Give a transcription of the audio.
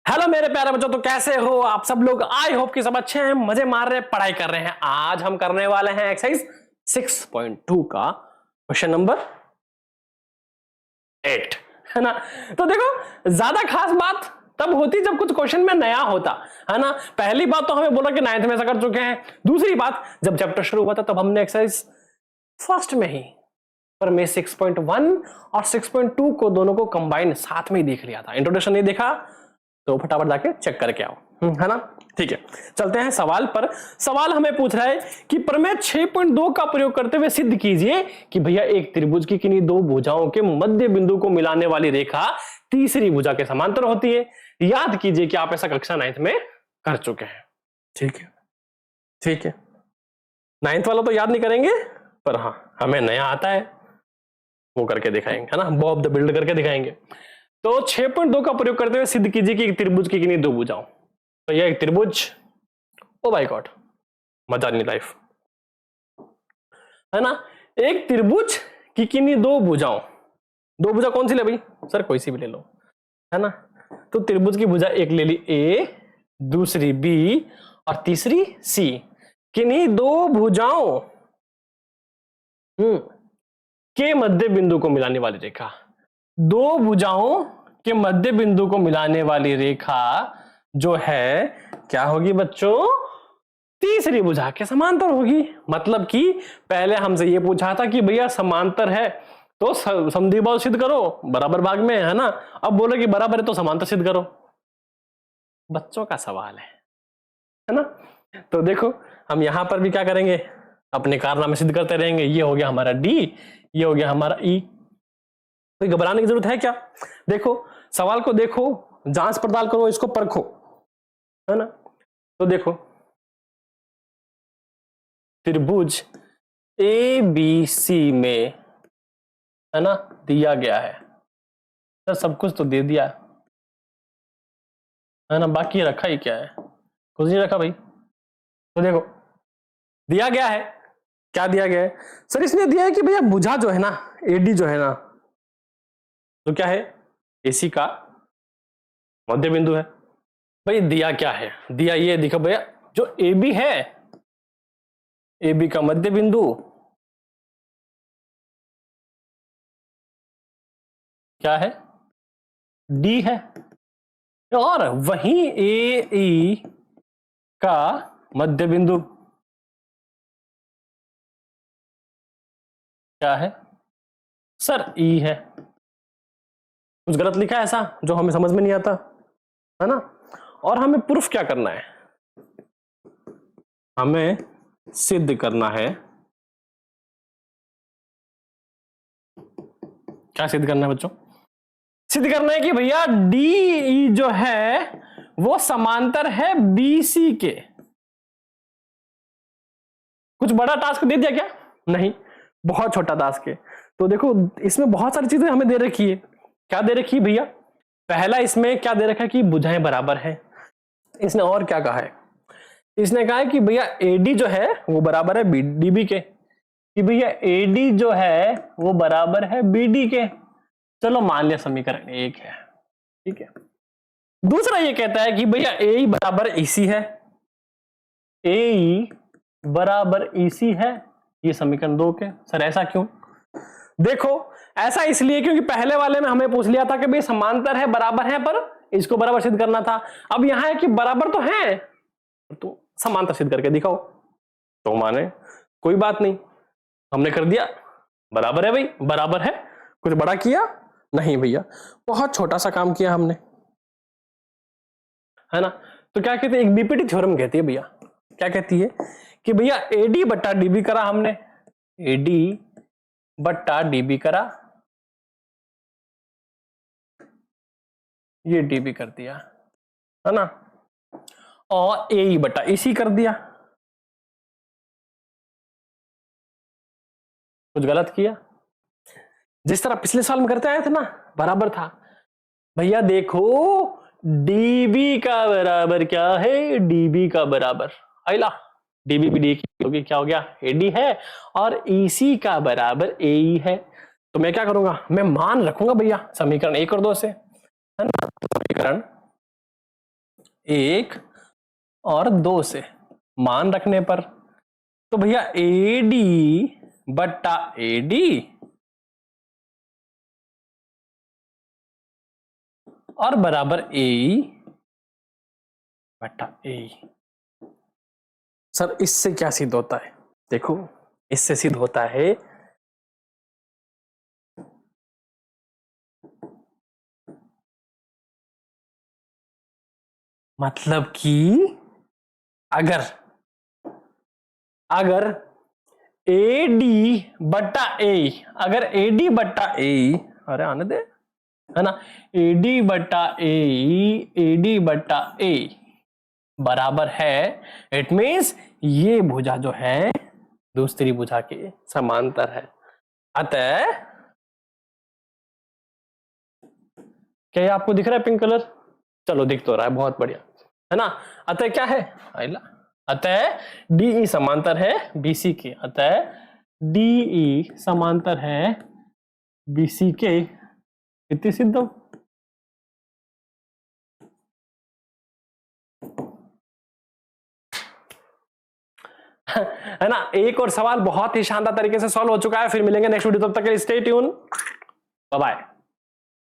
Hello मेरे प्यारे बच्चों, तो कैसे हो आप सब लोग। आई होप कि सब अच्छे हैं, मजे मार रहे, पढ़ाई कर रहे हैं। आज हम करने वाले हैं एक्सरसाइज 6.2 का क्वेश्चन नंबर 8, है ना। तो देखो, ज्यादा खास बात तब होती जब कुछ क्वेश्चन में नया होता, है ना। पहली बात तो हमें बोला कि 9th में ऐसा कर चुके हैं। दूसरी बात, जब चैप्टर शुरू हुआ था तब हमने एक्सरसाइज फर्स्ट में ही पर मैं 6.1 और 6.2 को दोनों को कंबाइन साथ में ही देख लिया था। इंट्रोडक्शन नहीं देखा तो फटाफट जाके चेक करके आओ, है ना। ठीक है, चलते हैं सवाल पर। सवाल हमें पूछ रहा है कि प्रमेय 6.2 का प्रयोग करते हुए सिद्ध कीजिए कि भैया एक त्रिभुज की किन्हीं दो भुजाओं के मध्य बिंदु को मिलाने वाली रेखा तीसरी भुजा के समांतर होती है। याद कीजिए कि आप ऐसा कक्षा 9th में कर चुके हैं। ठीक है, ठीक है, 9th वाला तो याद नहीं करेंगे, पर हाँ हमें नया आता है वो करके दिखाएंगे, है ना। बॉब द बिल्ड करके दिखाएंगे। तो 6.2 का प्रयोग करते हुए सिद्ध कीजिए कि एक त्रिभुज की किन्हीं दो भुजाओं। तो यह एक त्रिभुज, ओ माय गॉड, मजा नहीं लाइफ, है ना। एक त्रिभुज की किन्हीं दो भुजाओं, दो भुजा कौन सी ले भाई सर, कोई सी भी ले लो, है ना। तो त्रिभुज की भुजा एक ले ली ए, दूसरी बी और तीसरी सी। किन्हीं दो भुजाओं के मध्य बिंदु को मिलाने वाली रेखा, दो भुजाओं के मध्य बिंदु को मिलाने वाली रेखा जो है क्या होगी बच्चों, तीसरी भुजा के समांतर होगी। मतलब कि पहले हमसे ये पूछा था कि भैया समांतर है तो समद्विबाहु सिद्ध करो बराबर भाग में, है ना। अब बोलो कि बराबर है तो समांतर सिद्ध करो। बच्चों का सवाल है ना। तो देखो, हम यहां पर भी क्या करेंगे, अपने कारनामे सिद्ध करते रहेंगे। ये हो गया हमारा डी, ये हो गया हमारा ई। कोई घबराने की जरूरत है क्या। देखो सवाल को देखो, जांच पड़ताल करो, इसको परखो, है ना। तो देखो, त्रिभुज ए बी सी में, है ना, दिया गया है। तो सब कुछ तो दे दिया है ना, बाकी रखा ही क्या है, कुछ नहीं रखा भाई। तो देखो दिया गया है, क्या दिया गया है सर, इसने दिया है कि भैया भुजा जो है ना, एडी जो है ना, तो क्या है, एसी का मध्य बिंदु है। भाई दिया क्या है, दिया ये दिखो भैया, जो ए बी है, ए बी का मध्य बिंदु क्या है, डी है, और वहीं ए ई का मध्य बिंदु क्या है सर, ई है। कुछ गलत लिखा है ऐसा जो हमें समझ में नहीं आता, है ना। और हमें प्रूफ क्या करना है, हमें सिद्ध करना है, क्या सिद्ध करना है बच्चों, सिद्ध करना है कि भैया डी जो है वो समांतर है बीसी के। कुछ बड़ा टास्क दे दिया क्या, नहीं, बहुत छोटा टास्क है। तो देखो इसमें बहुत सारी चीजें हमें दे रखी है। क्या दे रखी है भैया, पहला इसमें क्या दे रखा है कि भुजाएं बराबर है। इसने और क्या कहा है, इसने कहा है कि भैया एडी जो है वो बराबर है बीडीबी के, कि भैया एडी जो है वो बराबर है बीडी के। चलो मान लिया समीकरण एक है, ठीक है। दूसरा ये कहता है कि भैया ए बराबर ईसी है, ए बराबर ईसी है, ये समीकरण 2 के। सर ऐसा क्यों, देखो ऐसा इसलिए क्योंकि पहले वाले में हमें पूछ लिया था कि भाई समांतर है बराबर है, पर इसको बराबर सिद्ध करना था। अब यहां है कि बराबर तो है तो समांतर सिद्ध करके दिखाओ। तो माने कोई बात नहीं, हमने कर दिया, बराबर है भाई, बराबर है। कुछ बड़ा किया नहीं भैया, बहुत छोटा सा काम किया हमने, है ना। तो क्या कहते हैं, एक बीपीटी थ्योरम कहती है भैया, क्या कहती है कि भैया एडी बट्टा डीबी करा हमने, एडी बट्टा डीबी करा, ये डीबी कर दिया, है ना, और ए बट्टा इसी कर दिया। कुछ गलत किया, जिस तरह पिछले साल में करते आए थे ना, बराबर था भैया। देखो डीबी का बराबर क्या है, डीबी का बराबर आइला, डीबी भी डी होगी, क्या हो गया, एडी है, और ईसी का बराबर एई है। तो मैं क्या करूंगा, मैं मान रखूंगा भैया समीकरण 1 और 2 से, है ना। समीकरण 1 और 2 से मान रखने पर, तो भैया AD बट्टा AD और बराबर AE बट्टा AE। सर इससे क्या सिद्ध होता है? देखो इससे सिद्ध होता है मतलब कि अगर AD बट्टा AE, अगर AD बट्टा AE, अरे आने दे, है ना, AD बट्टा AD बट्टा AE बराबर है, इट मीन्स ये भुजा जो है दूसरी भुजा के समांतर है। अतः क्या ये आपको दिख रहा है पिंक कलर? चलो दिख तो रहा है, बहुत बढ़िया, है ना। अतः क्या है? अतः DE समांतर है BC के, अतः DE समांतर है BC के। कितनी सिद्ध हो? है ना। एक और सवाल बहुत ही शानदार तरीके से सॉल्व हो चुका है। फिर मिलेंगे नेक्स्ट वीडियो, तब तक के लिए स्टे ट्यून, बाय बाय।